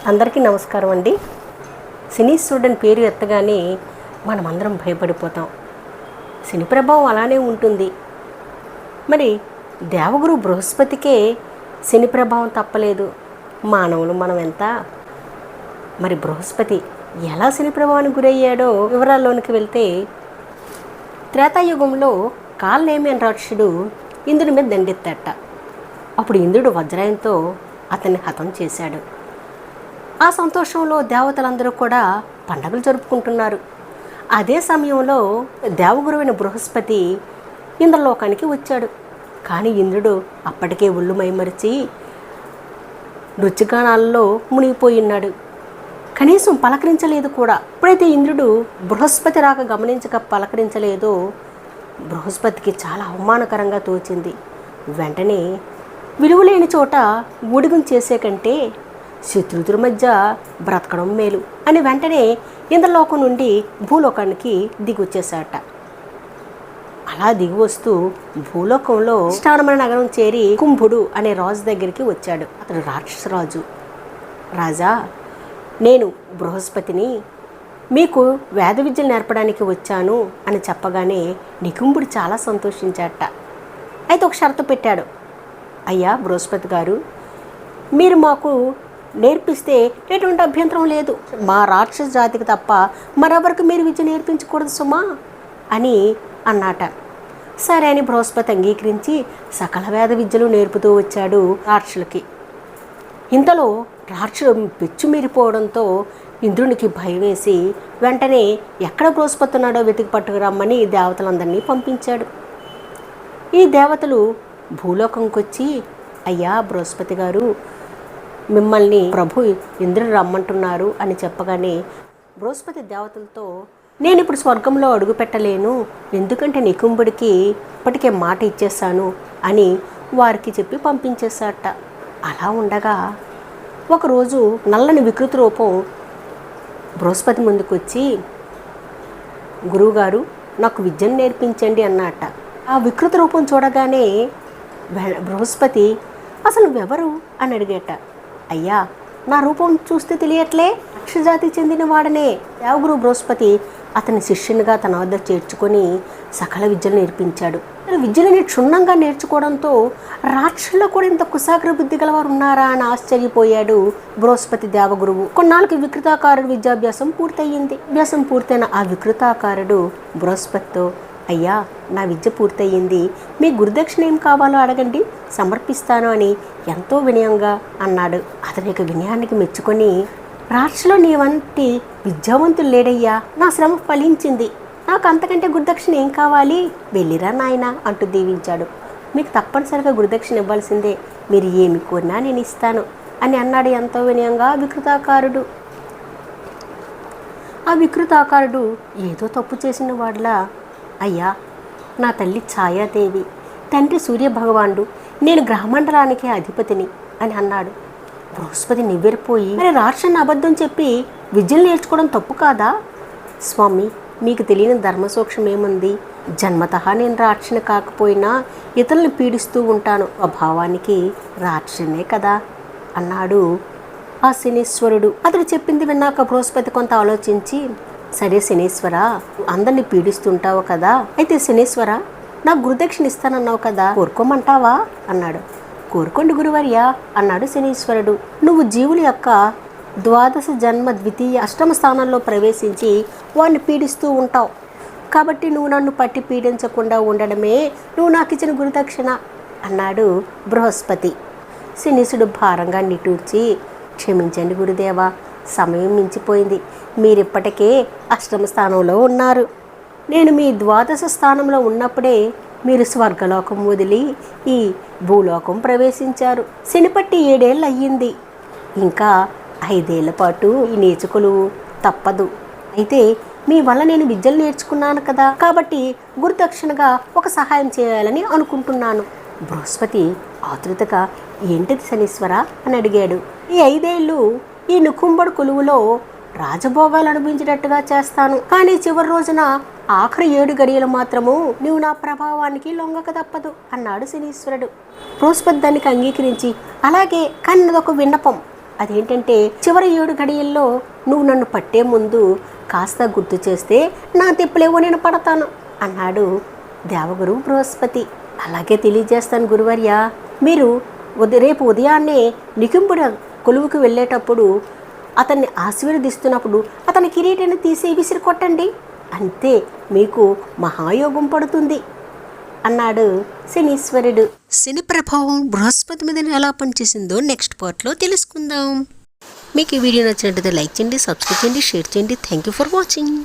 అందరికీ నమస్కారం అండి. సినీ స్టూడెంట్ పేరు ఎత్తగానే మనమందరం భయపడిపోతాం. శని ప్రభావం అలానే ఉంటుంది. మరి దేవగురు బృహస్పతికే శని ప్రభావం తప్పలేదు. మానవులు మనం ఎంత. మరి బృహస్పతి ఎలా శని ప్రభావానికి గురయ్యాడో వివరాల్లోనికి వెళ్తే, త్రేతాయుగంలో కాలనేమి రాక్షసుడు ఇంద్రుడి మీద దండెత్తాట. అప్పుడు ఇంద్రుడు వజ్రాయంతో అతన్ని హతం చేశాడు. ఆ సంతోషంలో దేవతలందరూ కూడా పండగలు జరుపుకుంటున్నారు. అదే సమయంలో దేవగురువైన బృహస్పతి ఇంద్రలోకానికి వచ్చాడు. కానీ ఇంద్రుడు అప్పటికే ఒళ్ళు మైమరిచి నృత్యగానాల్లో మునిగిపోయినాడు. కనీసం పలకరించలేదు కూడా. ఎప్పుడైతే ఇంద్రుడు బృహస్పతి రాక గమనించక పలకరించలేదో బృహస్పతికి చాలా అవమానకరంగా తోచింది. వెంటనే విలువలేని చోట ఊడిగం చేసే కంటే శత్రువుల మధ్య బ్రతకడం మేలు అని వెంటనే ఇంద్రలోకం నుండి భూలోకానికి దిగొచ్చేశాట. అలా దిగి వస్తూ భూలోకంలో స్థానమైన నగరం చేరి కుంభుడు అనే రాజు దగ్గరికి వచ్చాడు. అతడు రాక్షసరాజు. రాజా, నేను బృహస్పతిని, మీకు వేద విద్యలు నేర్పడానికి వచ్చాను అని చెప్పగానే నికుంభుడు చాలా సంతోషించాట. అయితే ఒక షరతు పెట్టాడు. అయ్యా బృహస్పతి గారు, మీరు మాకు నేర్పిస్తే ఎటువంటి అభ్యంతరం లేదు. మా రాక్షస జాతికి తప్ప మరెవరికి మీరు విద్య నేర్పించకూడదు సుమా అని అన్నాట. సరే అని బృహస్పతి అంగీకరించి సకల వేద విద్యలు నేర్పుతూ వచ్చాడు రాక్షసులకి. ఇంతలో రాక్షసుడు పెచ్చుమీరిపోవడంతో ఇంద్రునికి భయం వేసి వెంటనే ఎక్కడ బృహస్పతి ఉన్నాడో వెతికి పట్టుకురమ్మని దేవతలందరినీ పంపించాడు. ఈ దేవతలు భూలోకంకి వచ్చి, అయ్యా బృహస్పతి గారు, మిమ్మల్ని ప్రభు ఇంద్రుడు రమ్మంటున్నారు అని చెప్పగానే బృహస్పతి దేవతలతో, నేను ఇప్పుడు స్వర్గంలో అడుగు పెట్టలేను, ఎందుకంటే నికుంభుడికి ఇప్పటికే మాట ఇచ్చేసాను అని వారికి చెప్పి పంపించేశాట. అలా ఉండగా ఒకరోజు నల్లని వికృత రూపం బృహస్పతి ముందుకు వచ్చి, గురువుగారు నాకు విద్యను నేర్పించండి అన్నట. ఆ వికృత రూపం చూడగానే బృహస్పతి, అసలు నువ్వెవరు అని అడిగేట. అయ్యా, నా రూపం చూస్తే తెలియట్లే, రాక్షసజాతికి చెందిన వాడనే. దేవగురు బృహస్పతి అతని శిష్యునిగా తన వద్ద చేర్చుకొని సకల విద్యలు నేర్పించాడు. విద్యలని క్షుణ్ణంగా నేర్చుకోవడంతో రాక్షసుల్లో కూడా ఇంత కుశాగ్ర బుద్ధి గలవారు ఉన్నారా అని ఆశ్చర్యపోయాడు బృహస్పతి దేవగురువు. కొన్నాళ్ళకి వికృతాకారుడు విద్యాభ్యాసం పూర్తయింది. అభ్యాసం పూర్తయిన ఆ వికృతాకారుడు బృహస్పతితో, అయ్యా నా విద్య పూర్తయింది, మీ గురుదక్షిణ ఏం కావాలో అడగండి, సమర్పిస్తాను అని ఎంతో వినయంగా అన్నాడు. అతని యొక్క వినయానికి మెచ్చుకొని, రాక్షసులో నీ వంటి విద్యావంతులు లేడయ్యా, నా శ్రమ ఫలించింది, నాకు అంతకంటే గురుదక్షిణ ఏం కావాలి, వెళ్ళిరా నాయన అంటూ దీవించాడు. మీకు తప్పనిసరిగా గురుదక్షిణ ఇవ్వాల్సిందే, మీరు ఏమి కోరినా నేను ఇస్తాను అని అన్నాడు ఎంతో వినయంగా వికృతాకారుడు. ఆ వికృతాకారుడు ఏదో తప్పు చేసిన వాడిలా, అయ్యా నా తల్లి ఛాయాదేవి, తండ్రి సూర్యభగవానుడు, నేను గ్రహమండలానికి అధిపతిని అని అన్నాడు. బృహస్పతి నివ్వెరపోయి, మరి రాక్షసుని అబద్ధం చెప్పి విద్యలు నేర్చుకోవడం తప్పు కాదా? స్వామి, మీకు తెలియని ధర్మసూక్ష్మం ఏముంది? జన్మతః నేను రాక్షసుని కాకపోయినా ఇతరులను పీడిస్తూ ఉంటాను, స్వభావానికి రాక్షసునే కదా అన్నాడు ఆ శనీశ్వరుడు. అతడు చెప్పింది విన్నాక బృహస్పతి కొంత ఆలోచించి, సరే శనీశ్వర, అందరినీ పీడిస్తుంటావు కదా, అయితే శనీశ్వర నాకు గురుదక్షిణ ఇస్తానన్నావు కదా, కోరుకోమంటావా అన్నాడు. కోరుకోండి గురువర్యా అన్నాడు శనీశ్వరుడు. నువ్వు జీవుల యొక్క ద్వాదశ జన్మ ద్వితీయ అష్టమ స్థానంలో ప్రవేశించి వాడిని పీడిస్తూ ఉంటావు, కాబట్టి నువ్వు నన్ను పట్టి పీడించకుండా ఉండడమే నువ్వు నాకు ఇచ్చిన గురుదక్షిణ అన్నాడు బృహస్పతి. శనీసుడు భారంగా నిట్టూర్చి, క్షమించండి గురుదేవా, సమయం మించిపోయింది, మీరిప్పటికే అష్టమ స్థానంలో ఉన్నారు. నేను మీ ద్వాదశ స్థానంలో ఉన్నప్పుడే మీరు స్వర్గలోకం వదిలి ఈ భూలోకం ప్రవేశించారు. శనిపట్టి 7 ఏళ్ళు అయ్యింది, ఇంకా 5 ఏళ్ల పాటు ఈ నేర్చుకులు తప్పదు. అయితే మీ వల్ల నేను విద్యలు నేర్చుకున్నాను కదా, కాబట్టి గురుదక్షిణగా ఒక సహాయం చేయాలని అనుకుంటున్నాను. బృహస్పతి ఆతృతగా, ఏంటిది శనీశ్వర అని అడిగాడు. ఈ 5 ఏళ్ళు ఈ నికుంభుడు కొలువులో రాజభోగాలు అనుభవించేటట్టుగా చేస్తాను, కానీ చివరి రోజున ఆఖరి 7 గడియలు మాత్రము నీవు నా ప్రభావానికి లొంగక తప్పదు అన్నాడు శనీశ్వరుడు. బృహస్పతి దానికి అంగీకరించి, అలాగే, కానీ నాదొక విన్నపం, అదేంటంటే చివరి 7 గడియల్లో నువ్వు నన్ను పట్టే ముందు కాస్త గుర్తు చేస్తే నా తిప్పులేవో నేను పడతాను అన్నాడు దేవగురు బృహస్పతి. అలాగే తెలియజేస్తాను గురువర్య. మీరు రేపు ఉదయాన్నే నికుంభుడి కొలువుకు వెళ్ళేటప్పుడు అతన్ని ఆశీర్వదిస్తున్నప్పుడు అతని కిరీటాన్ని తీసి విసిరి కొట్టండి, అంతే మీకు మహాయోగం పడుతుంది అన్నాడు శనీశ్వరుడు. శని ప్రభావం బృహస్పతి మీద ఎలా పనిచేసిందో నెక్స్ట్ పార్ట్లో తెలుసుకుందాం. మీకు ఈ వీడియో నచ్చినట్లయితే లైక్ చేయండి, సబ్స్క్రైబ్ చేయండి, షేర్ చేయండి. Thank you for watching.